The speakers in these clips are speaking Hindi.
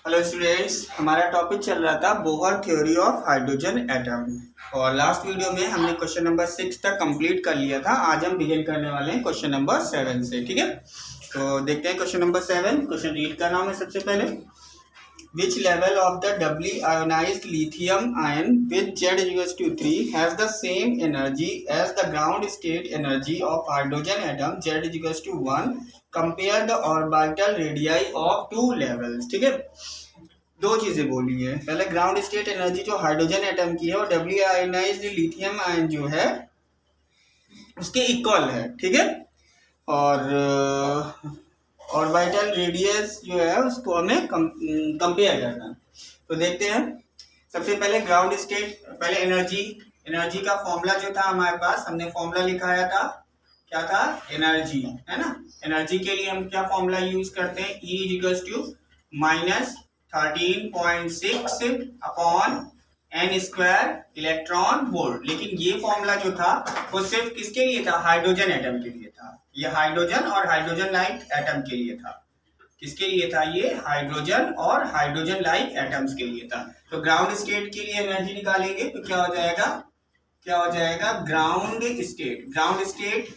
हेलो स्टूडेंट्स, हमारा टॉपिक चल रहा था Bohr theory of hydrogen atom. और लास्ट वीडियो में हमने क्वेश्चन नंबर 6 तक कंप्लीट कर लिया था। आज हम बिगिन करने वाले हैं क्वेश्चन नंबर 7 से। ठीक है, तो देखते हैं क्वेश्चन नंबर 7। क्वेश्चन रीड कर रहा हूं मैं सबसे पहले। Which level of the doubly ionized lithium ion with Z equals to 3 has the same energy as the ground state energy of hydrogen atom Z equals to 1? Compare the orbital radii of two levels। ठीक है, दो चीजें बोली है। पहले ग्राउंड स्टेट एनर्जी जो हाइड्रोजन एटम की है और डब्ल्यू आयोनाइज्ड लिथियम आयन जो है उसके इक्वल है। ठीक है, और ऑर्बिटल रेडियस जो है उसको हमें कंपेयर करना है। तो देखते हैं सबसे पहले ग्राउंड स्टेट, पहले एनर्जी का फॉर्मूला जो था हमारे पास, हमने फॉर्मूला लिखाया था। क्या था? एनर्जी, है ना। एनर्जी के लिए हम क्या फॉर्मूला यूज करते हैं? E equals to -13.6 upon n square electron volt. लेकिन ये फॉर्मूला जो था वो सिर्फ किसके लिए था? हाइड्रोजन एटम के लिए था। ये हाइड्रोजन और हाइड्रोजन लाइक एटम के लिए था। किसके लिए था? ये हाइड्रोजन और हाइड्रोजन लाइक एटम्स के लिए था। तो ग्राउंड स्टेट के लिए एनर्जी निकालेंगे तो क्या हो जाएगा? ग्राउंड स्टेट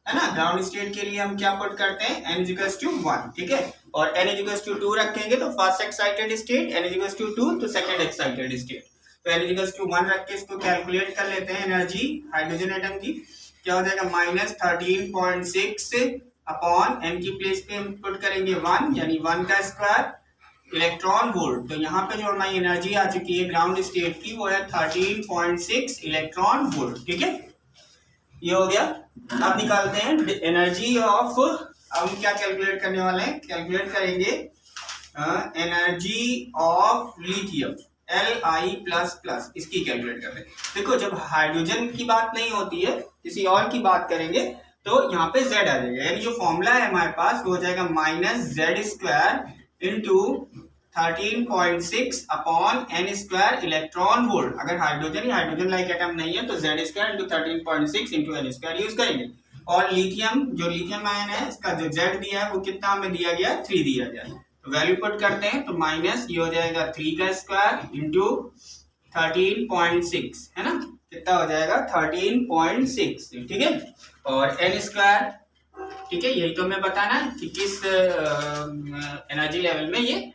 है ना। ग्राउंड स्टेट के लिए हम क्या पुट करते हैं? n equals to 1। ठीक है, और n इक्वल्स टू 2 रखेंगे तो first excited state, n equals to 2 तो सेकंड एक्साइटेड स्टेट। तो n इक्वल्स टू 1 रख के इसको कैलकुलेट कर लेते हैं एनर्जी हाइड्रोजन एटम की। क्या हो जाएगा? -13.6 अपॉन n की प्लेस पे हम पुट करेंगे 1, यानी 1 का स्क्वायर इलेक्ट्रॉन वोल्ट। तो यहाँ पे जो हमारी एनर्जी आ चुकी है ग्राउंड स्टेट की वो है 13.6 इलेक्ट्रॉन वोल्ट। ठीक है, ये हो गया। अब निकालते हैं एनर्जी ऑफ, अब हम क्या कैलकुलेट करने वाले हैं? कैलकुलेट करेंगे एनर्जी ऑफ लिथियम Li++, इसकी कैलकुलेट करते हैं। देखो, जब हाइड्रोजन की बात नहीं होती है, किसी और की बात करेंगे तो यहाँ पे Z आ जाएगा। यानी जो फॉर्मूला है हमारे पास वो हो जाएगा -Z² into 13.6 upon n square electron volt. अगर हाइड्रोजन लाइक एटम नहीं है तो Z² into 13.6 into n square use करेंगे। और लिथियम आयन है, इसका जो Z दिया है वो कितना हमें दिया गया? 3 दिया गया है। तो वैल्यू पुट करते हैं तो माइनस ये हो जाएगा 3 का स्क्वायर इंटू 13.6, है ना। कितना हो जाएगा? 13.6। ठीक है, और n स्क्वायर। ठीक है, यही तो हमें बताना है कि किस एनर्जी लेवल में ये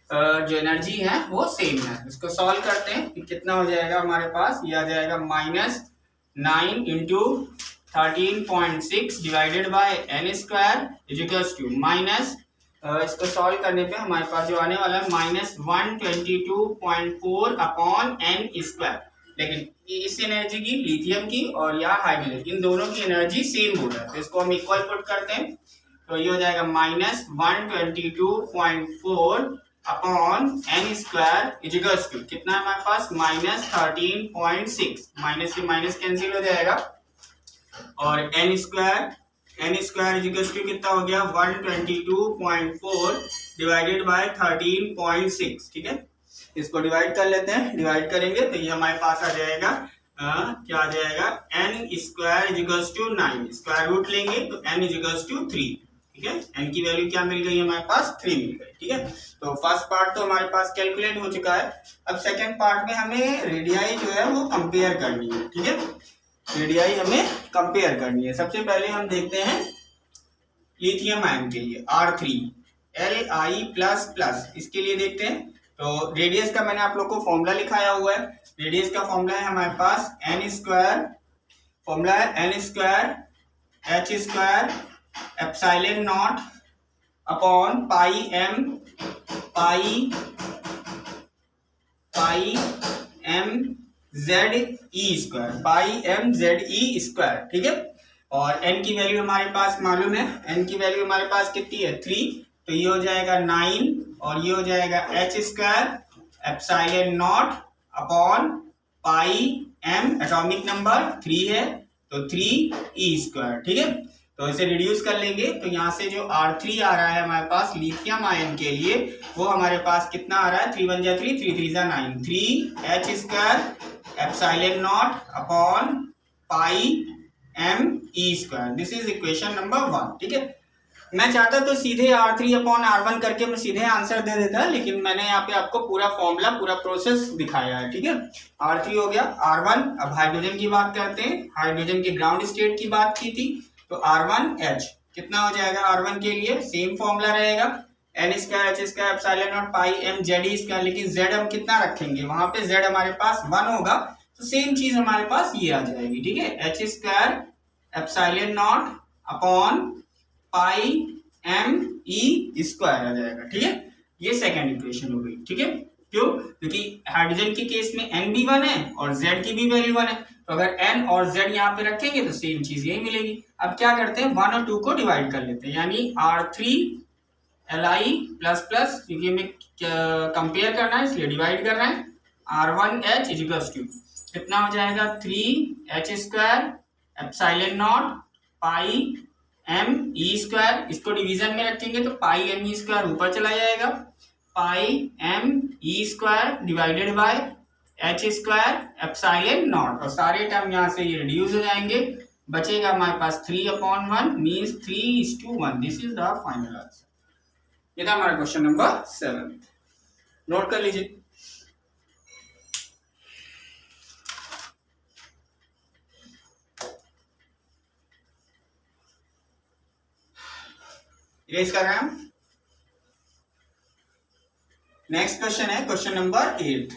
जो एनर्जी है वो सेम है। इसको सॉल्व करते हैं कि कितना हो जाएगा हमारे पास। ये आ जाएगा -9 into 13.6 divided by n square equals to minus, इसको सॉल्व करने पे हमारे पास जो आने वाला है -122.4 अपॉन n स्क्वायर। लेकिन इस एनर्जी की, लिथियम की और या हाइड्रोजन, इन दोनों की एनर्जी सेम हो रहा है तो इसको हम इक्वल पुट करते हैं। तो ये हो जाएगा -122.4 upon n square equals to कितना हमारे पास? -13.6। माइनस से माइनस कैंसिल हो जाएगा और n स्क्वायर इक्वल्स टू कितना हो गया? 122.4 डिवाइडेड बाय 13.6। ठीक है, इसको डिवाइड कर लेते हैं। डिवाइड करेंगे तो ये हमारे पास आ जाएगा क्या आ जाएगा? n square equals to 9। Square root लेंगे तो n इक्वल्स टू 3। ठीक है, n की वैल्यू क्या मिल गई हमारे पास? 3 मिल गई। ठीक है, तो फर्स्ट पार्ट तो हमारे पास कैलकुलेट हो चुका है। अब सेकेंड पार्ट में हमें रेडियाई जो है वो कंपेयर करनी है। ठीक है, रेडियाई हमें कंपेयर करनी है। सबसे पहले हम देखते हैं लिथियम आयन के लिए R3 Li++, इसके लिए देखते हैं। तो रेडियस का मैंने आप लोग को फॉर्मूला लिखाया हुआ है। रेडियस का फॉर्मूला है हमारे पास n स्क्वायर, फॉर्मूला है n square h² epsilon not upon pi m ZE²। ठीक है, और n की वैल्यू हमारे पास मालूम है। n की वैल्यू हमारे पास कितनी है? 3। तो ये हो जाएगा 9 और ये हो जाएगा h² epsilon not upon pi m, atomic number 3 है तो 3e²। ठीक है, तो इसे रिड्यूस कर लेंगे तो यहाँ से जो R3 आ रहा है हमारे पास लिथियम आयन के लिए वो हमारे पास कितना आ रहा है? 3 × 1 = 3, 3 × 3 = 9, 3h² epsilon not upon pi m e²। This is equation number 1। ठीक है, मैं चाहता तो सीधे R3/R1 करके मैं सीधे आंसर दे देता, लेकिन मैंने यहाँ पे आपको पूरा फॉर्मूला पूरा प्रोसेस दिखाया है, ठीक है। R3 हो गया, R1, अब हाइड्रोजन की बात करते हैं, हाइड्रोजन के ग्राउंड स्टेट की बात की थी, तो R1H कितना हो जाएगा R1 के लिए, सेम फॉर्मूला रहेगा, N²H² epsilon not pi m Z², लेकिन Z हम कितना रखेंगे, वहां पे Z हमारे पास 1 होगा, तो सेम चीज हमारे पास ये आ जाएगी, ठीक है, H² epsilon not upon pi m² आ जाएगा, ठीक है। ये सेकंड इक्वेशन हो गई, ठीक है। क्यों? क्योंकि हाइड्रोजन के केस में n भी 1 है और Z की भी वैल्यू 1 है, तो अगर n और Z यहाँ पे रखेंगे तो सेम चीज यही मिलेगी। अब क्या करते हैं, 1 और 2 को डिवाइड कर लेते हैं, यानी R3Li प्लस क्योंकि हमें कंपेयर करना है इसलिए डिवाइड कर रहे हैं, R1H इक्वल्स टू कितना हो जाएगा 3H² epsilon not pi m² इसको डिवीजन में रखेंगे तो पाई m² ऊपर चला जाएगा, पाई m² divided by H² epsilon not, और सारे टर्म यहाँ से ये रिड्यूस हो जाएंगे, बचेगा हमारे पास 3/1 means 3:1। This is the final answer. ये था हमारा क्वेश्चन नंबर 7, नोट कर लीजिए। इरेज कर रहे हैं हम। नेक्स्ट क्वेश्चन है क्वेश्चन नंबर 8।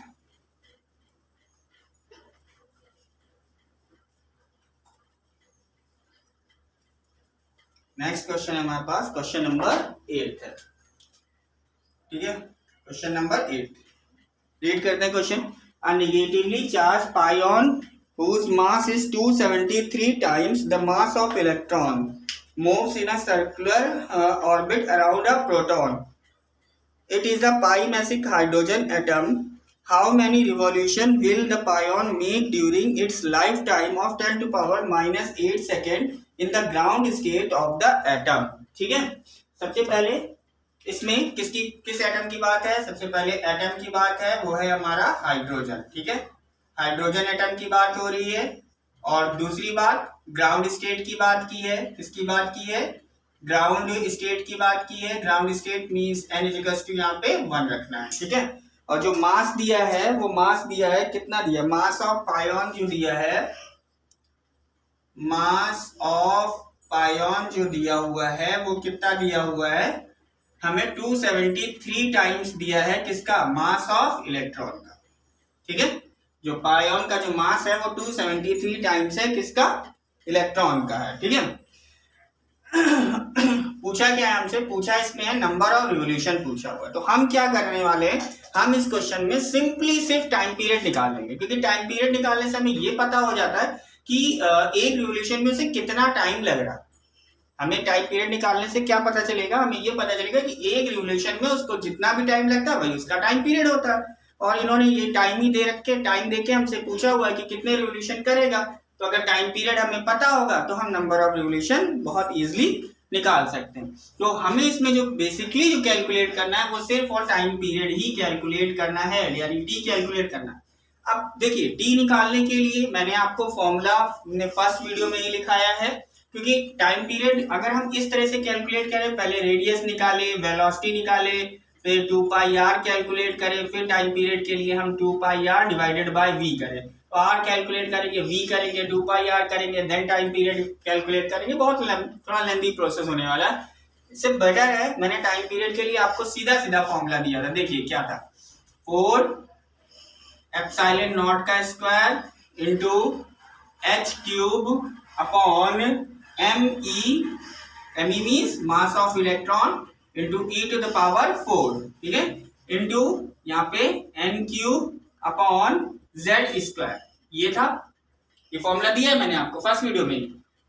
नेक्स्ट क्वेश्चन है हमारे पास क्वेश्चन नंबर 8 है, ठीक है। क्वेश्चन नंबर 8 रीड करते हैं question. A negatively charge pion whose mass is 273 times the mass of electron moves in a circular orbit around a proton. It is a pi-massive hydrogen atom. How many revolutions will the pion make during its lifetime of 10⁻⁻8 second in the ground state of the atom? ठीक है, सबसे पहले इसमें किस एटम की बात है, सबसे पहले एटम की बात है, वो है हमारा हाइड्रोजन, ठीक है, हाइड्रोजन एटम की बात हो रही है। और दूसरी बात ग्राउंड स्टेट की बात की है, किसकी बात की है, ग्राउंड स्टेट की बात की है। ग्राउंड स्टेट मींस n = यहाँ पे 1 रखना है, ठीक है। और जो मास दिया है वो मास दिया है, कितना दिया, मास ऑफ पाइऑन जो दिया है, मास ऑफ पाइऑन जो दिया हुआ है वो कितना दिया हुआ है, हमें 273 टाइम्स दिया है, किसका, मास ऑफ इलेक्ट्रॉन का, ठीक है। जो पाइऑन का जो मास है वो 273 टाइम्स है, किसका, इलेक्ट्रॉन का है, ठीक है। पूछा क्या है हमसे, पूछा इसमें है नंबर ऑफ रिवोल्यूशन पूछा हुआ है, तो हम क्या करने वाले हैं, हम इस क्वेश्चन में सिंपली सिर्फ टाइम पीरियड निकाल लेंगे, क्योंकि टाइम पीरियड निकालने से हमें ये पता हो जाता है कि एक रिवोल्यूशन में से कितना टाइम लग रहा है। हमें टाइम पीरियड निकालने से क्या पता चलेगा, हमें ये पता चलेगा कि एक रिवोल्यूशन में उसको जितना भी टाइम लगता है वही उसका टाइम पीरियड होता है। और इन्होंने ये टाइम ही दे रखे, टाइम देके हमसे पूछा हुआ है कि कितने रिवोल्यूशन करेगा, तो अगर टाइम पीरियड हमें पता होगा तो हम नंबर ऑफ रिवोल्यूशन बहुत इजीली निकाल सकते हैं। तो हमें इसमें जो बेसिकली जो कैलकुलेट करना है वो सिर्फ और टाइम पीरियड ही कैलकुलेट करना है, यानी टी कैलकुलेट करना है। अब देखिए टी निकालने के लिए मैंने आपको फॉर्मूला फर्स्ट वीडियो में ही लिखाया है, क्योंकि टाइम पीरियड अगर हम इस तरह से कैलकुलेट करें, पहले रेडियस निकाले, वेलोसिटी निकाले, फिर 2πr कैलकुलेट करें, फिर टाइम पीरियड के लिए हम 2πr डिवाइडेड बाय v करें, तो r कैलकुलेट करेंगे, v करेंगे, 2πr करेंगे, देन टाइम पीरियड कैलकुलेट करेंगे, बहुत थोड़ा लेंथी प्रोसेस होने वाला है। इससे बेटर है मैंने टाइम पीरियड के लिए आपको सीधा सीधा फॉर्मूला दिया था, देखिए क्या था, 4 एप्सिलॉन नॉट का square into h³ upon me means mass of electron into e⁴, ठीक है, इंटू यहाँ पे n³ अपॉन z², ये था, ये फॉर्मूला दिया है मैंने आपको फर्स्ट वीडियो में,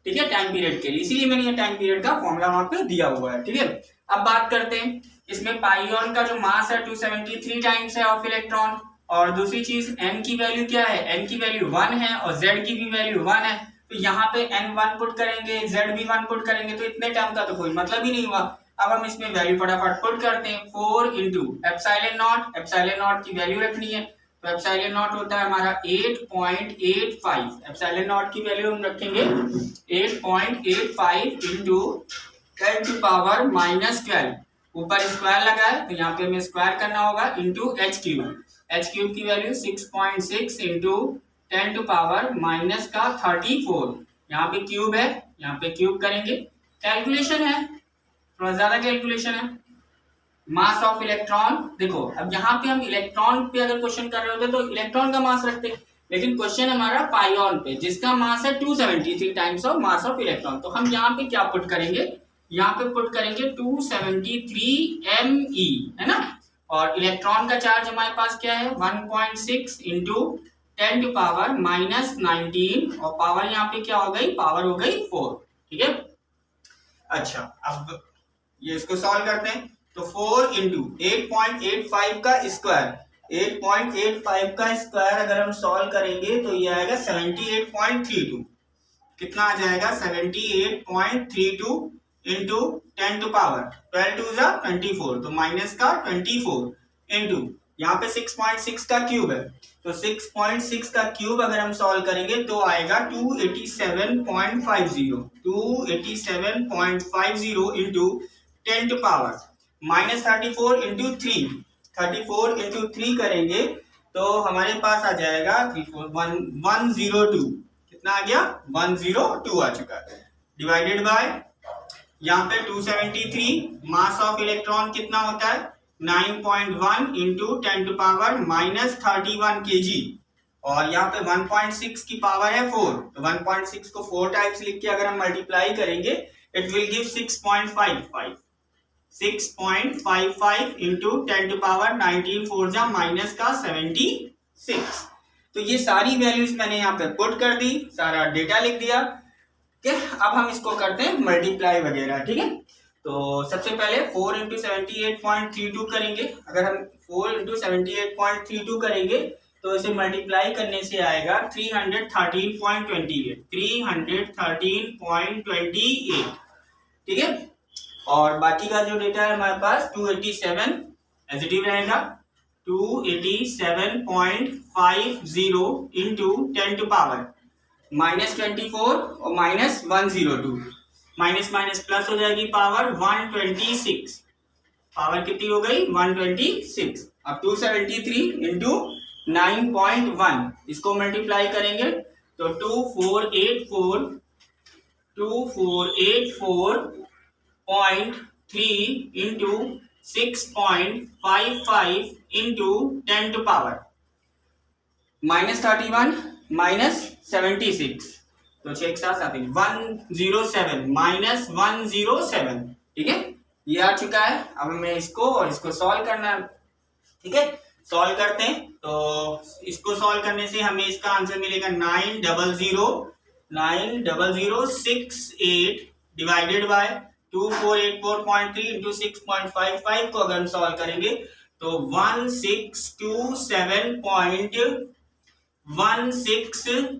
ठीक है, टाइम पीरियड के लिए, इसीलिए मैंने ये टाइम पीरियड का फॉर्मूला वहां पे दिया हुआ है, ठीक है। अब बात करते हैं इसमें पाइऑन का जो मास है 273 टाइम्स है ऑफ इलेक्ट्रॉन, और दूसरी चीज n की वैल्यू क्या है, n की वैल्यू 1 है और z की भी वैल्यू 1 है, तो यहाँ पे n 1 पुट करेंगे, z भी 1 पुट करेंगे, तो इतने टर्म का तो कोई मतलब ही नहीं हुआ। अब हम इसमें वैल्यू फटाफट पुट करते हैं, 4 इंटू एप्सिलॉन नॉट की वैल्यू रखनी है, तो एप्सिलॉन नॉट होता है हमारा 8.85, एप्सिलॉन नॉट की वैल्यू हम रखेंगे 8.85 इंटू 10 टू पावर -12, ऊपर स्क्वायर लगा है तो यहाँ पे हमें स्क्वायर करना होगा, इंटू एच क्यूब की वैल्यू 6.6 इंटू 10 टू पावर -34, यहाँ पे क्यूब है, यहाँ पे क्यूब करेंगे, कैलकुलेशन है, थोड़ा ज्यादा कैलकुलेशन है। मास ऑफ इलेक्ट्रॉन, देखो अब यहाँ पे हम इलेक्ट्रॉन पे अगर क्वेश्चन कर रहे होते तो इलेक्ट्रॉन का मास रखते, लेकिन क्वेश्चन हमारा पाइऑन पे जिसका मास है 273 times of mass of electron, तो हम यहाँ पे क्या पुट करेंगे, यहाँ पे पुट करेंगे 273 Me, है ना। और इलेक्ट्रॉन का चार्ज हमारे पास क्या है 1.6 इंटू 10 टू पावर -19, और पावर यहाँ पे क्या हो गई, पावर हो गई 4, ठीक है। अच्छा अब ये इसको सॉल्व करते हैं, तो 4 इंटू 8.85 का स्क्वायर, 8.85 का स्क्वायर अगर हम सॉल्व करेंगे तो ये आएगा 78.32, कितना आ जाएगा 78.32 इंटू 10 टू पावर 12 टू 24, तो माइनस का 24 इंटू यहाँ पे 6.6 का क्यूब है, तो 6.6 का क्यूब अगर हम सॉल्व करेंगे तो आएगा 287.50, 287.50 into 10 to power -34 into 3, 34 into 3 करेंगे तो हमारे पास आ जाएगा 102, कितना आ गया 102 आ चुका है, डिवाइडेड बाय यहाँ पे 273, मास ऑफ इलेक्ट्रॉन कितना होता है 9.1 इंटू 10 टू पावर -31 kg, और यहाँ पे 1.6 की पावर है 4, तो 1.6 को 4 टाइम्स लिख के अगर हम मल्टीप्लाई करेंगे it will give 6.55, 6.55 into 10 to power 19 4 जा माइनस का 76। तो ये सारी वैल्यूज मैंने यहाँ पे पुट कर दी, सारा डेटा लिख दिया, ठीक है। अब हम इसको करते हैं मल्टीप्लाई वगैरह, ठीक है। तो सबसे पहले 4 इंटू 78.32 करेंगे, अगर हम 4 इंटू 78.32 करेंगे तो इसे मल्टीप्लाई करने से आएगा 313.28, 313.28, ठीक है। और बाकी का जो डेटा है हमारे पास 287 एजिटिव रहेगा, 287.50 इंटू 10 टू पावर -24 और -102, माइनस माइनस प्लस हो जाएगी, पावर 126, पावर कितनी हो गई 126। अब 273 इंटू 9.1 इसको मल्टीप्लाई करेंगे तो 2484.3 इंटू 6.55 इंटू 10 टू पावर -31 -76, तो 6 107 -107, ठीक है। ये आ चुका है, अब हमें इसको और इसको सॉल्व करना है, ठीक है। सॉल्व करते हैं, तो इसको सॉल्व करने से हमें इसका आंसर मिलेगा 90068 डिवाइडेड बाय 2484.3 इंटू 6.55 को अगर हम सॉल्व करेंगे तो 1627.16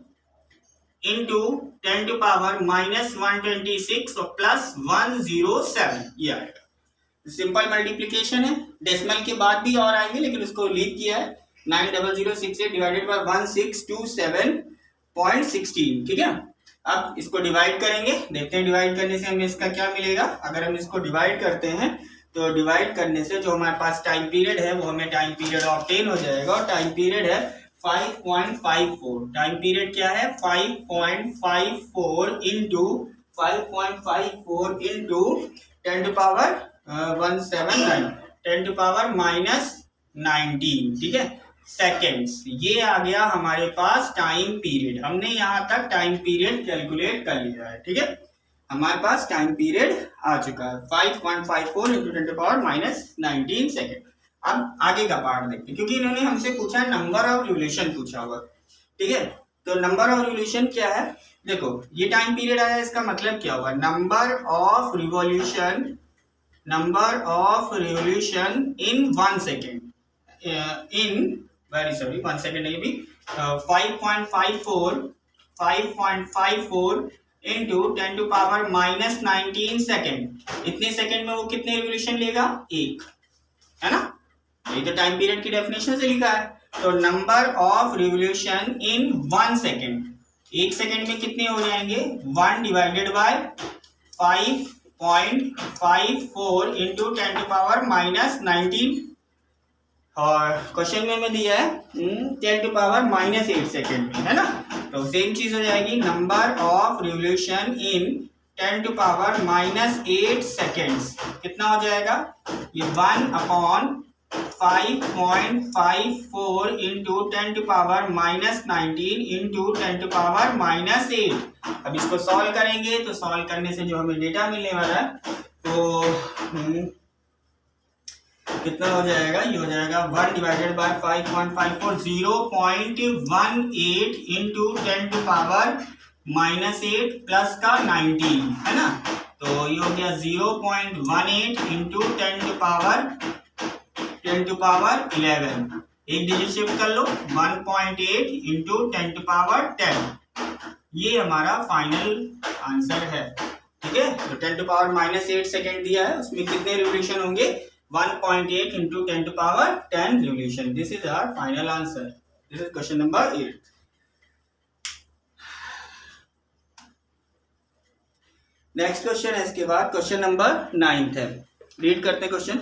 इंटू 10 टू पावर -126 और प्लस 107, ये आएगा। सिंपल मल्टीप्लीकेशन है, डेसिमल के बाद भी और आएंगे लेकिन उसको लीव किया है। 90068 डिवाइडेड बाय 1627.16, ठीक है। अब इसको डिवाइड करेंगे, देखते हैं डिवाइड करने से हमें इसका क्या मिलेगा। अगर हम इसको डिवाइड करते हैं तो डिवाइड करने से जो हमारे पास टाइम पीरियड है वो हमें टाइम पीरियड ऑब्टेन हो जाएगा, और टाइम पीरियड है 5.54। टाइम पीरियड क्या है 5.54 into 5.54 into 10 to power 179, 10 to power -19, ठीक है, सेकेंड्स। ये आ गया हमारे पास टाइम पीरियड, हमने यहाँ तक टाइम पीरियड कैलकुलेट कर लिया है, ठीक है। हमारे पास टाइम पीरियड आ चुका है 5.54 इंटू 10 टू पावर -19 सेकेंड। अब आगे का पार्ट देखते हैं, क्योंकि इन्होंने हमसे पूछा नंबर ऑफ रिवोल्यूशन पूछा हुआ, ठीक है। तो नंबर ऑफ रिवोल्यूशन क्या है, देखो ये टाइम पीरियड आया, इसका मतलब क्या होगा number of revolution in 1 second, in very sorry 1 second नहीं भी 5.54 इंटू 10 टू पावर -19 सेकेंड। इतने सेकेंड में वो कितने रिवोल्यूशन लेगा, एक, है ना। ये तो टाइम पीरियड की डेफिनेशन से लिखा है। तो number of revolution in 1 second, एक सेकेंड में कितने हो जाएंगे 1 divided by 5 0.54 into 10 to power -19 और क्वेश्चन में दिया है 10 टू पावर -8 सेकेंड में, है ना। तो सेम चीज हो जाएगी, number of revolution in 10 to power -8 seconds कितना हो जाएगा, ये 1/5.54 into 10 to power -19 into 10 to power -8। अब इसको सॉल्व करेंगे तो सॉल्व करने से जो हमें डेटा मिलने वाला है तो कितना हो जाएगा, ये हो जाएगा 1 divided by 5.54 0.18 into 10 to power -8 plus का 19, है ना। तो ये हो गया 0.18 इंटू 10 टू पावर 11। एक डिजिट शिफ्ट कर लो, 1.8 इंटू 10 टू पावर 10। ये हमारा फाइनल आंसर है, ठीक है। तो 10 टू पावर -8 सेकेंड दिया है, उसमें कितने रिवोल्यूशन होंगे, 1.8 into 10 to power 10 revolution. This is our final answer. This is question number 8। Next question है इसके बाद क्वेश्चन नंबर 9 है। रीड करते हैं question.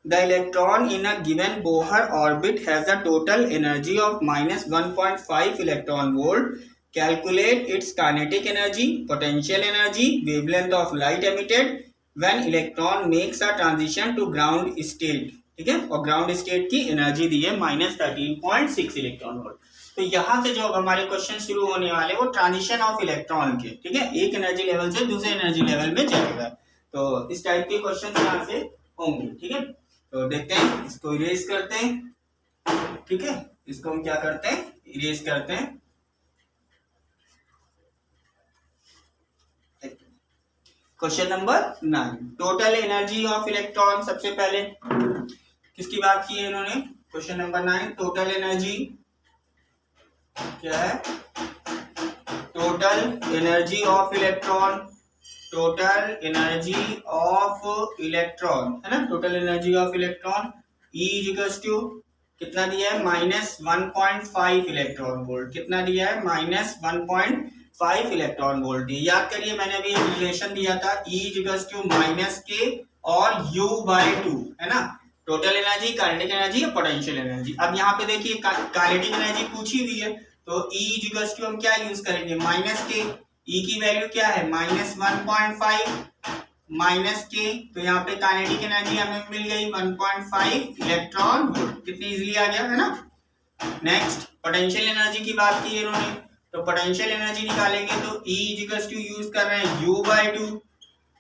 The electron in a given Bohr orbit has a total energy of -1.5 electron volt. Calculate its kinetic energy, potential energy, wavelength of light emitted when electron makes a transition to ground state, ठीक है। और ग्राउंड स्टेट की एनर्जी दी है -13.6 इलेक्ट्रॉन वोल्ट। तो यहाँ से जो हमारे क्वेश्चन शुरू होने वाले वो ट्रांजिशन ऑफ इलेक्ट्रॉन के, ठीक है, एक एनर्जी लेवल से दूसरे एनर्जी लेवल में जाएगा। तो इस टाइप के क्वेश्चन यहाँ से होंगे, ठीक है। तो देखते हैं, इसको इरेज करते हैं, ठीक है। इसको हम क्या करते हैं, इरेज करते हैं। Question number 9, total energy of electron. सबसे पहले किसकी बात की है इन्होंने, क्वेश्चन नंबर 9 टोटल एनर्जी क्या है, total energy of electron, total energy of electron, है ना। Total energy of electron E equals to कितना दिया है, -1.5 इलेक्ट्रॉन वोल्ट। कितना दिया है, -1.5 इलेक्ट्रॉन वोल्ट। याद करिए मैंने अभी रिलेशन दिया था, E इक्वल्स टू -k और U/2, है ना। टोटल एनर्जी, काइनेटिक एनर्जी और पोटेंशियल एनर्जी। अब यहाँ पे देखिए काइनेटिक एनर्जी पूछी हुई है, तो E इक्वल्स टू हम क्या यूज करेंगे, -k। E की वैल्यू क्या है, -1.5 -k। तो यहाँ पे काइनेटिक एनर्जी हमें मिल गई 1.5 इलेक्ट्रॉन वोल्ट। कितनी इजीली आ गया, है ना। नेक्स्ट पोटेंशियल एनर्जी की बात की है इन्होंने, तो पोटेंशियल एनर्जी निकालेंगे तो E इक्वल्स टू यूज कर रहे हैं U/2।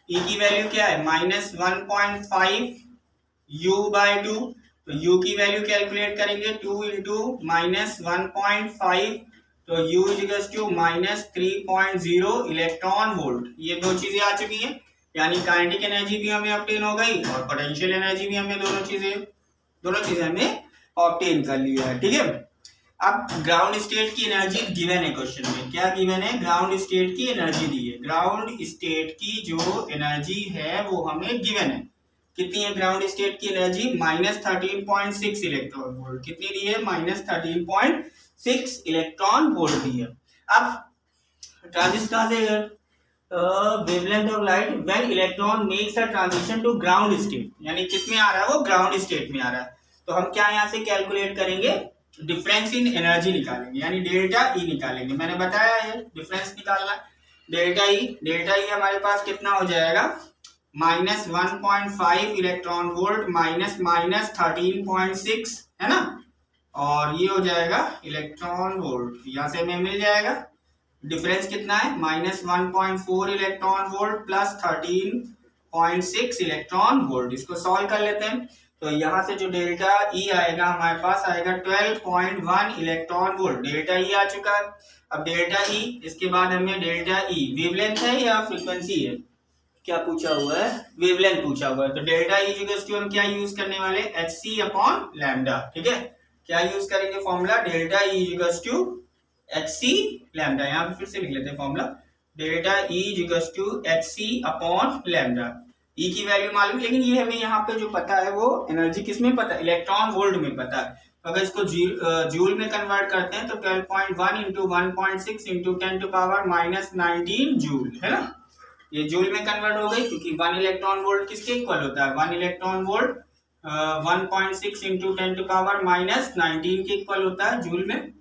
E की वैल्यू क्या है, -1.5 U/2। तो U की वैल्यू कैलकुलेट करेंगे 2 इंटू -1.5, तो U equals to -3.0 electron volt. ये दो चीजें आ चुकी हैं, यानी काइनेटिक एनर्जी भी हमें ऑब्टेन हो गई और पोटेंशियल एनर्जी भी हमें दोनों चीजें हमने ऑब्टेन कर लिया है, ठीक है। अब ग्राउंड स्टेट की एनर्जी गिवन है क्वेश्चन में, क्या गिवन है, ग्राउंड स्टेट की एनर्जी दी है। ग्राउंड स्टेट की जो एनर्जी है वो हमें गिवन है। कितनी है ग्राउंड स्टेट की एनर्जी, -13.6 इलेक्ट्रॉन वोल्ट। कितनी दी है, -13.6 इलेक्ट्रॉन वोल्ट दी है। अब ट्रांजिशन कहाँ से, wavelength of light when electron makes a transition to ground state, यानी किसमें आ रहा है, वो ग्राउंड स्टेट में आ रहा है। तो हम क्या यहाँ से कैलकुलेट करेंगे, डिफरेंस इन एनर्जी निकालेंगे, यानी डेल्टा E निकालेंगे। मैंने बताया है डिफरेंस निकालना, डेल्टा E हमारे पास कितना हो जाएगा, -1.5 इलेक्ट्रॉन वोल्ट -13.6, है ना। और ये हो जाएगा इलेक्ट्रॉन वोल्ट, यहाँ से हमें मिल जाएगा डिफरेंस कितना है, -1.4 electron volt plus 13.6 electron volt. इसको सॉल्व कर लेते हैं, तो यहाँ से जो डेल्टा E आएगा हमारे पास आएगा 12.1 इलेक्ट्रॉन वोल्ट। डेल्टा E आ चुका है। अब डेल्टा E, इसके बाद हमें डेल्टा E वेवलेंथ है या फ्रीक्वेंसी है, क्या पूछा हुआ है, वेवलेंथ पूछा हुआ है। तो डेल्टा E इक्वल्स टू हम क्या यूज करने वाले, hc/लैम्डा, ठीक है। क्या यूज करेंगे formula, delta E equals to hc/लैम्डा। यहाँ पे फिर से लिख लेते हैं formula, delta E equals to hc/लैम्डा। E की वैल्यू मालूम, लेकिन ये हमें यहाँ पे जो पता है वो एनर्जी किस में पता है, इलेक्ट्रॉन वोल्ट में पता है। अगर इसको जूल में कन्वर्ट करते हैं तो 12.1 into 1.6 into 10 to power -19 joule, है ना। ये जूल में कन्वर्ट हो गई, क्योंकि 1 इलेक्ट्रॉन वोल्ट किसके इक्वल होता है, 1 electron volt 1.6 into 10 to power minus 19 के इक्वल होता है जूल में।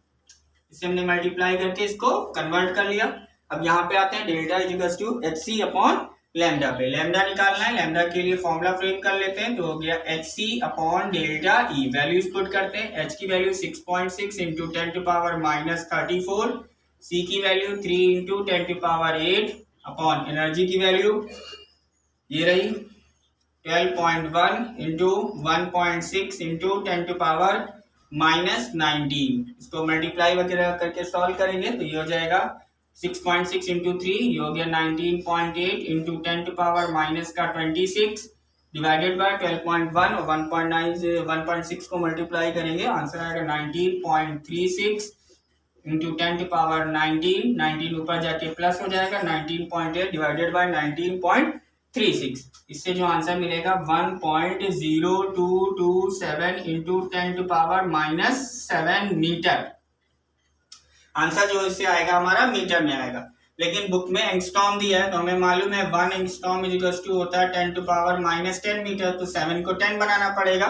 इसे हमने मल्टीप्लाई करके इसको कन्वर्ट कर लिया। अब यहाँ पे आते हैं delta equals to hc upon lambda पे। लैम्डा निकालना है, लैम्डा के लिए फॉर्मूला फ्रेम कर लेते हैं, तो हो गया hc upon delta E. Values put करते हैं, h की value 6.6 into 10 to power minus 34, c की value 3 into 10 to power 8 upon energy की वैल्यू ये रही 12.1 into 1.6 into 10 to power minus 19। इसको मल्टीप्लाई वगैरह करके सॉल्व करेंगे तो ये हो जाएगा 6.6 इंटू 3, ये हो गया 19.8 इंटू 10 टू पावर माइनस का 26 डिवाइडेड बाय 12.1 और 1.9 से 1.6 को मल्टीप्लाई करेंगे, आंसर आएगा 19.36 इंटू 10 टू पावर 19 ऊपर जाके प्लस हो जाएगा 19.8 डिवाइडेड बाय 19.36। इससे जो आंसर मिलेगा 1.0227 into 10 to power minus 7 metre. Answer जो इससे आएगा हमारा मीटर में आएगा, लेकिन बुक में एंगस्ट्रॉम दिया है तो हमें मालूम है 1 एंगस्ट्रॉम इक्वल्स टू होता है 10 टू पावर माइनस 10 मीटर, तो 7 को 10 बनाना पड़ेगा।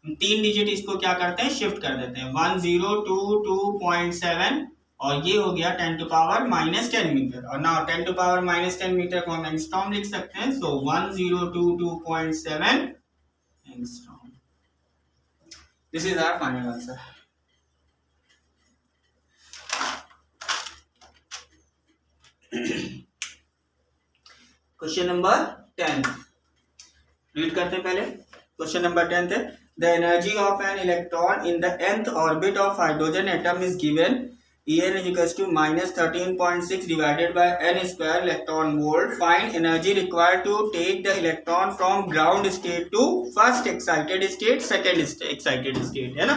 3 डिजिट इसको क्या करते हैं, शिफ्ट कर देते हैं, 1022.7 और ये हो गया 10 टू पावर माइनस 10 मीटर। और now 10 to power minus 10 metre को हम एंगस्ट्रॉम लिख सकते हैं, so 1022.7 angstrom. This is our final answer. Question number 10 read करते हैं पहले। क्वेश्चन नंबर 10 है, the energy of an electron in the nth orbit of hydrogen atom is given En is equals to minus 13.6 divided by n square electron volt. Find energy required to take the electron from ground state to first excited state, second excited state, है ना।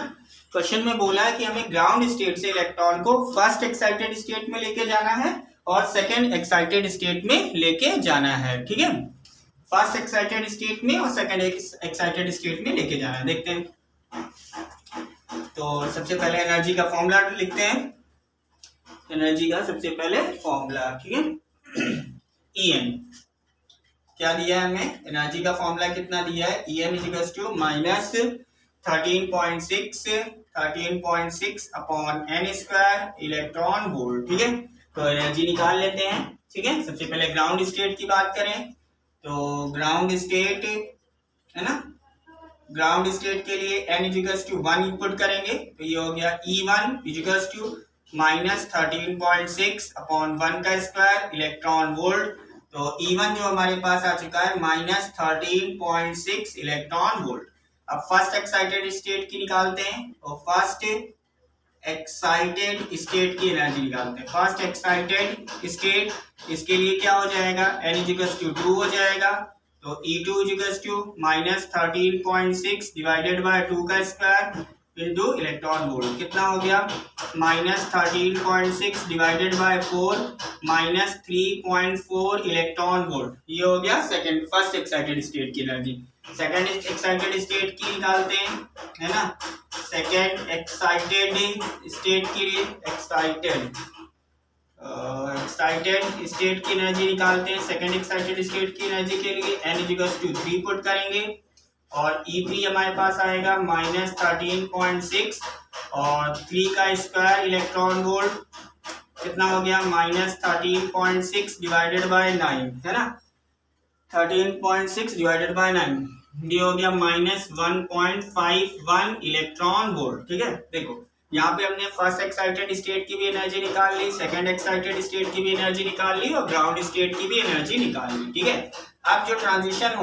क्वेश्चन में बोला है कि हमें ग्राउंड स्टेट से इलेक्ट्रॉन को फर्स्ट एक्साइटेड स्टेट में लेके जाना है और सेकेंड एक्साइटेड स्टेट में लेके जाना है, ठीक है। फर्स्ट एक्साइटेड स्टेट में और सेकेंड एक्साइटेड स्टेट में लेके जाना है। देखते हैं, तो सबसे पहले एनर्जी का फॉर्मूला लिखते हैं। एनर्जी का सबसे पहले फॉर्मूला, ठीक है, En क्या दिया है हमें, एनर्जी का फॉर्मूला कितना दिया है, En equals to minus 13.6 upon n square electron volt, ठीक है। तो एनर्जी निकाल लेते हैं, ठीक है। सबसे पहले ग्राउंड स्टेट की बात करें तो ग्राउंड स्टेट है ना, ग्राउंड स्टेट के लिए n इक्वल्स टू 1 इनपुट करेंगे तो ये हो गया E1 equals to minus 13.6 upon 1 का स्क्वायर इलेक्ट्रॉन वोल्ट। तो E1 जो हमारे पास आ चुका है माइनस 13.6 इलेक्ट्रॉन वोल्ट। अब फर्स्ट एक्साइटेड स्टेट की निकालते हैं, तो फर्स्ट एक्साइटेड स्टेट की एनर्जी निकालते हैं। फर्स्ट एक्साइटेड स्टेट, इसके लिए क्या हो जाएगा, n इक्वल्स टू 2 हो जाएगा, तो E2 equals to minus 13.6 divided by 2 का स्क्वायर इंटू इलेक्ट्रॉन वोल्ट, कितना हो गया minus 13.6 divided by 4 minus 3.4 electron volt. ये हो गया सेकंड फर्स्ट एक्साइटेड स्टेट की एनर्जी। सेकंड एक्साइटेड स्टेट की निकालते हैं, है ना। सेकंड एक्साइटेड स्टेट के लिए एक्साइटेड स्टेट की एनर्जी निकालते हैं। सेकंड एक्साइटेड स्टेट की एनर्जी के लिए n इक्वल्स टू 3 पुट करेंगे और E3 हमारे पास आएगा माइनस 13.6 और 3 का स्क्वायर इलेक्ट्रॉन वोल्ट, कितना हो गया माइनस 13.6 डिवाइडेड बाय 9, है ना। 13.6 डिवाइडेड बाय 9 ये हो गया माइनस 1.51 इलेक्ट्रॉन वोल्ट, ठीक है। देखो यहाँ पे हमने फर्स्ट एक्साइटेड स्टेट की भी एनर्जी निकाल ली, सेकंड एक्साइटेड स्टेट की भी एनर्जी निकाल ली और ग्राउंड स्टेट की भी एनर्जी निकाल ली, ठीक है। अब जो ट्रांजिशन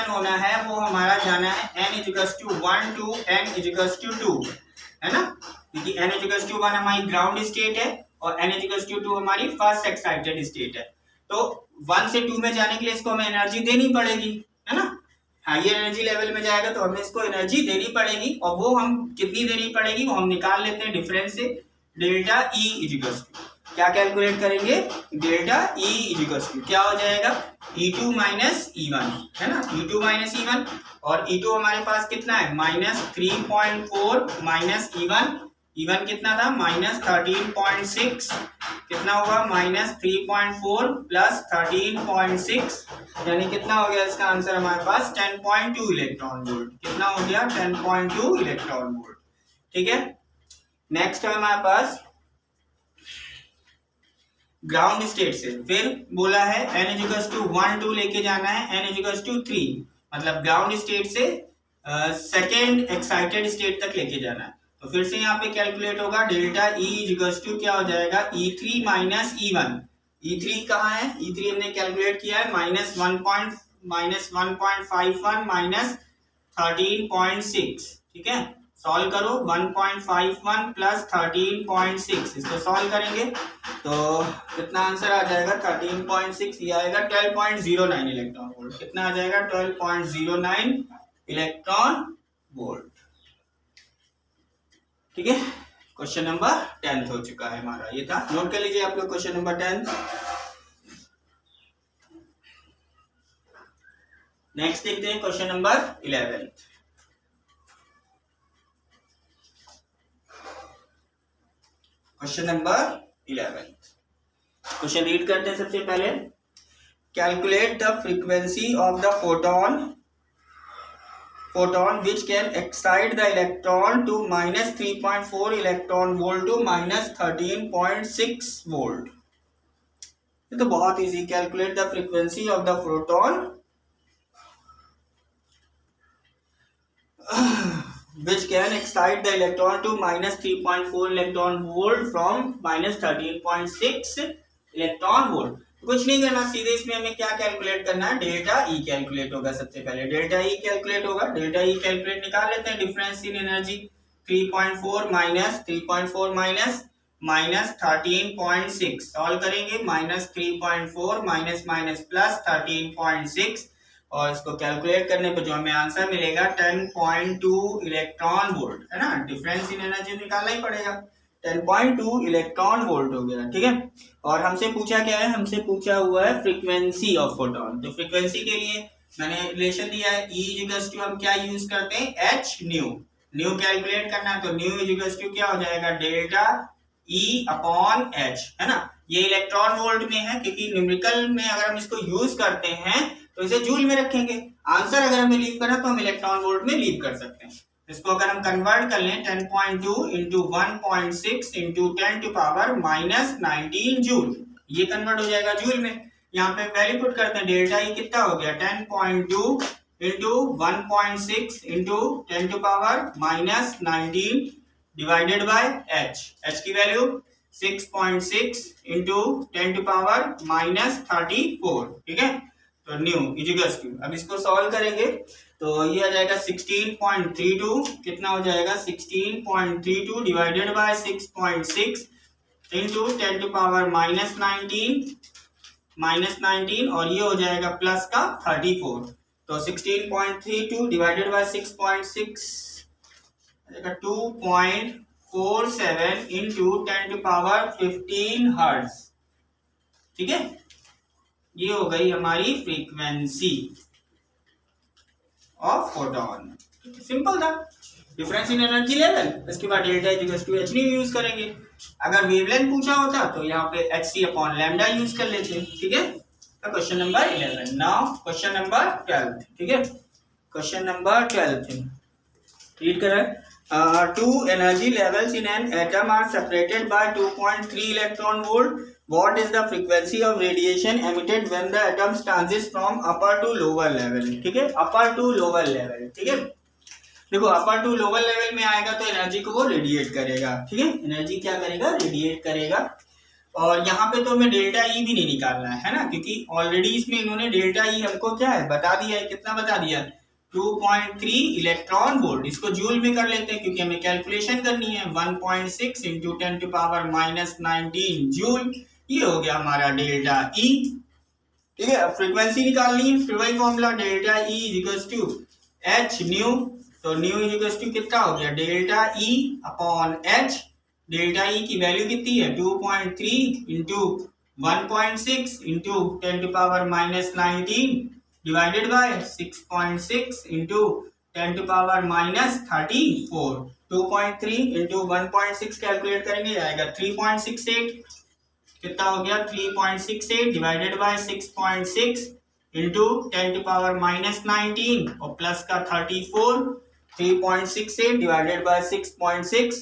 होना है वो हमारा जाना है n equals to 1 to n equals to 2, है ना, क्योंकि n इक्वल्स टू 1 हमारी ग्राउंड स्टेट है और n इक्वल्स टू 2 हमारी फर्स्ट एक्साइटेड स्टेट है। तो 1 से 2 में जाने के लिए इसको हमें एनर्जी देनी पड़ेगी, है ना। हायर एनर्जी लेवल में जाएगा तो हमें इसको एनर्जी देनी पड़ेगी और वो हम कितनी देनी पड़ेगी वो हम निकाल लेते हैं डिफरेंस से। डेल्टा E इक्वल्स टू क्या कैलकुलेट करेंगे, डेल्टा E इक्वल्स टू क्या हो जाएगा E2 माइनस E1, है ना। E2 माइनस E1 और E2 हमारे पास कितना है माइनस 3.4 माइनस E1 E1 कितना था -13.6, कितना होगा -3.4 प्लस 13.6, यानी कितना हो गया इसका आंसर हमारे पास 10.2 इलेक्ट्रॉन वोल्ट। कितना हो गया 10.2 इलेक्ट्रॉन वोल्ट। ठीक है, नेक्स्ट है हमारे पास ग्राउंड स्टेट से। फिर बोला है n=1 2 लेके जाना है n=3, मतलब ग्राउंड स्टेट से सेकेंड एक्साइटेड स्टेट तक लेके जाना है। तो फिर से यहाँ पे कैलकुलेट होगा डेल्टा E = क्या हो जाएगा E3 माइनस E1। E3 कहाँ है, E3 हमने कैलकुलेट किया है -1.51 माइनस 13.6। ठीक है, सॉल्व करो 1.51 प्लस 13.6, इसको सॉल्व करेंगे तो कितना आंसर आ जाएगा 13.6, ये आएगा 12.09 इलेक्ट्रॉन वोल्ट। कितना आ जाएगा 12.09 इलेक्ट्रॉन वोल्ट। ठीक है, क्वेश्चन नंबर 10 हो चुका है हमारा, ये था, नोट कर लीजिए आप लोग क्वेश्चन नंबर 10। नेक्स्ट देखते हैं question number 11। Question number 11, question read करते हैं सबसे पहले। Calculate the frequency of the photon which can excite the electron to -3.4 electron volt to -13.6 volt। ये तो बहुत easy. Calculate the frequency of the photon which can excite the electron to -3.4 electron volt from -13.6 electron volt। कुछ नहीं करना, सीधे इसमें हमें क्या कैलकुलेट करना है, डेल्टा ई कैलकुलेट होगा। सबसे पहले डेल्टा ई कैलकुलेट होगा, डेल्टा ई कैलकुलेट निकाल लेते हैं। Difference in energy 3.4 minus -13.6, solve करेंगे -3.4 माइनस प्लस 13.6, और इसको कैलकुलेट करने पर जो हमें आंसर मिलेगा 10.2 इलेक्ट्रॉन वोल्ट, है ना। डिफरेंस इन एनर्जी निकालना ही पड़ेगा, 10.2 इलेक्ट्रॉन वोल्ट हो गया। ठीक है, और हमसे पूछा क्या है, हमसे पूछा हुआ है फ्रीक्वेंसी ऑफ फोटोन। तो फ्रीक्वेंसी के लिए मैंने रिलेशन दिया है E हम क्या यूज करते हैं, h न्यू कैलकुलेट करना है। तो न्यू क्या हो जाएगा डेल्टा E अपॉन h, है ना। ये इलेक्ट्रॉन वोल्ट में है, क्योंकि न्यूमेरिकल में अगर हम इसको यूज करते हैं तो इसे जूल में रखेंगे। आंसर अगर हमें लीव करना तो हम इलेक्ट्रॉन वोल्ट में लीव कर सकते हैं। इसको अगर हम कन्वर्ट कर लें 10.2 इंटू 1.6 इंटू 10⁻⁻19 जूल, ये कन्वर्ट हो जाएगा जूल में। यहाँ पे वैल्यू पुट करते हैं, डेल्टा ई कितना हो गया 10.2 into 1.6 into 10⁻⁻19 divided bye h की वैल्यू 6.6 इंटू 10⁻⁻34। ठीक है, तो न्यू इजिकल्स टू, अब इसको सॉल्व करेंगे तो ये आ जाएगा 16.32, कितना हो जाएगा 16.32 डिवाइडेड बाय 6.6 इंटू 10⁻⁻19 और ये हो जाएगा प्लस का 34। तो 16.32 डिवाइडेड बाय 6.6 2.47 इंटू 10⁻15 हर्ट्ज। ठीक है, ये हो गई हमारी फ्रीक्वेंसी ऑफ फोटोन। सिंपल था, डिफरेंस इन एनर्जी लेवल, इसके बाद डेल्टा h यूज करेंगे। अगर वेवलेंथ पूछा होता तो यहाँ पे hc अपॉन लैम्डा यूज कर लेते। ठीक है, तो question number 11। Now question number 12। ठीक है, क्वेश्चन नंबर 12 रीड करें। Two energy levels in an atom are separated by 2.3 electron volt. What is the frequency of radiation emitted when the atom transits from upper to lower level? ठीक है, upper to lower level। ठीक है, देखो अपर टू लोअर लेवल में आएगा तो एनर्जी को वो रेडिएट करेगा। ठीक है, एनर्जी क्या करेगा, रेडिएट करेगा। और यहाँ पे तो हमें डेल्टा ई भी नहीं निकालना है ना, क्योंकि ऑलरेडी इसमें इन्होंने डेल्टा ई हमको क्या है बता दिया है, कितना बता दिया 2.3 इलेक्ट्रॉन वोल्ट। इसको जूल में कर लेते हैं क्योंकि हमें कैलकुलेशन करनी है। 1.6 इंटू 10⁻⁻19 जूल, ये हो गया हमारा डेल्टा ई। ठीक है, अब फ्रीक्वेंसी निकालनी है, फिर वही formula delta E equals to h nu. तो न्यू इक्वल्स टू कितना हो गया delta E upon h. Delta E की वैल्यू कितनी है 2.3 into 1.6 into 10⁻⁻19 divided by 6.6 into 10 to power minus 34। 2.3 into 1.6 calculate करेंगे, आएगा 3.68। कितना हो गया 3.68 divided by 6.6 into 10 to power minus 19 और प्लस का 34। 3.68 divided by 6.6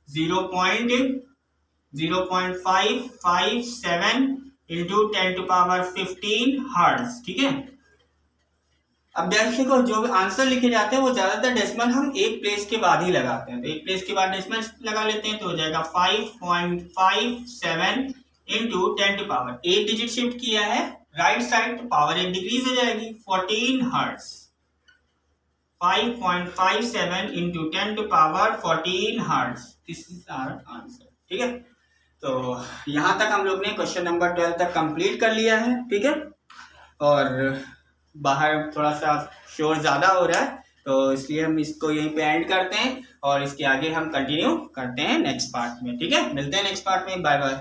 0.557 into 10 to power 15 hertz. ठीक है, अब देखो जो आंसर लिखे जाते हैं वो ज्यादातर डेसिमल हम एक प्लेस के बाद ही लगाते हैं, तो एक प्लेस के बाद डेसिमल लगा लेते हैं, तो हो जाएगा 5.57 into 10 to power 8 digit shift किया है राइट साइड, तो पावर 1 डिक्रीज हो जाएगी 14 hertz. 5.57 into 10 to power 14 hertz, this is our answer. ठीक है, तो यहाँ तक हम लोग ने क्वेश्चन नंबर 12 तक कंप्लीट कर लिया है। ठीक है, और बाहर थोड़ा सा शोर ज़्यादा हो रहा है, तो इसलिए हम इसको यहीं पे एंड करते हैं और इसके आगे हम कंटिन्यू करते हैं नेक्स्ट पार्ट में। ठीक है, मिलते हैं नेक्स्ट पार्ट में, बाय बाय।